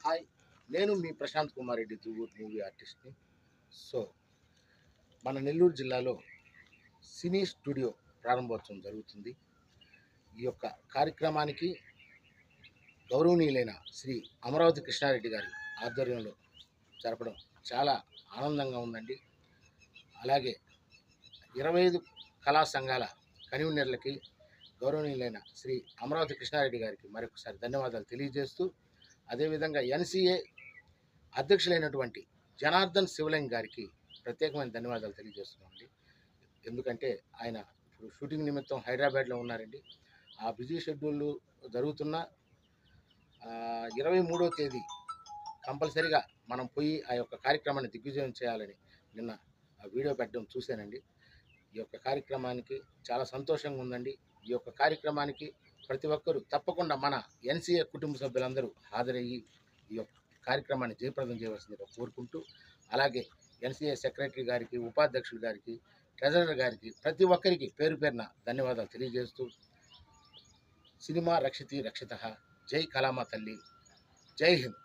Hi, నేను మీ Prashanth Kumar Reddy Duvvuru movie ఆర్టిస్ట్ని. So మన నెల్లూరు జిల్లాలో సినీ స్టూడియో ప్రారంభోత్సవం జరుగుతుంది. ఈ యొక్క కార్యక్రమానికి గౌరవనీయులైన శ్రీ అమరావతి కృష్ణారెడ్డి గారి ఆధ్వర్యంలో జరపడం చాలా ఆనందంగా ఉందండి. అలాగే 25 కళా సంఘాల కన్వీనర్లకి గౌరవనీయులైన శ్రీ అమరావతి కృష్ణారెడ్డి గారికి మరొకసారి ధన్యవాదాలు తెలియజేస్తూ, అదేవిధంగా ఎన్సీఏ అధ్యక్షులైనటువంటి జనార్దన్ శివలింగ్ గారికి ప్రత్యేకమైన ధన్యవాదాలు తెలియజేస్తున్నామండి. ఎందుకంటే ఆయన ఇప్పుడు షూటింగ్ నిమిత్తం హైదరాబాద్లో ఉన్నారండి. ఆ బిజీ షెడ్యూల్ జరుగుతున్న 23వ తేదీ కంపల్సరీగా మనం పోయి ఆ యొక్క కార్యక్రమాన్ని దిగ్విజయం చేయాలని నిన్న ఆ వీడియో పెట్టడం చూశానండి. ఈ యొక్క కార్యక్రమానికి చాలా సంతోషంగా ఉందండి. ఈ యొక్క కార్యక్రమానికి ప్రతి ఒక్కరూ తప్పకుండా మన ఎన్సీఏ కుటుంబ సభ్యులందరూ హాజరయ్యి ఈ యొక్క కార్యక్రమాన్ని జయప్రదం చేయవలసిందిగా కోరుకుంటూ, అలాగే ఎన్సీఏ సెక్రటరీ గారికి, ఉపాధ్యక్షులు గారికి, ట్రెజరర్ గారికి, ప్రతి ఒక్కరికి పేరు పేరున ధన్యవాదాలు తెలియజేస్తూ, సినిమా రక్షితి రక్షిత, జై కళామ తల్లి, జై హింద్.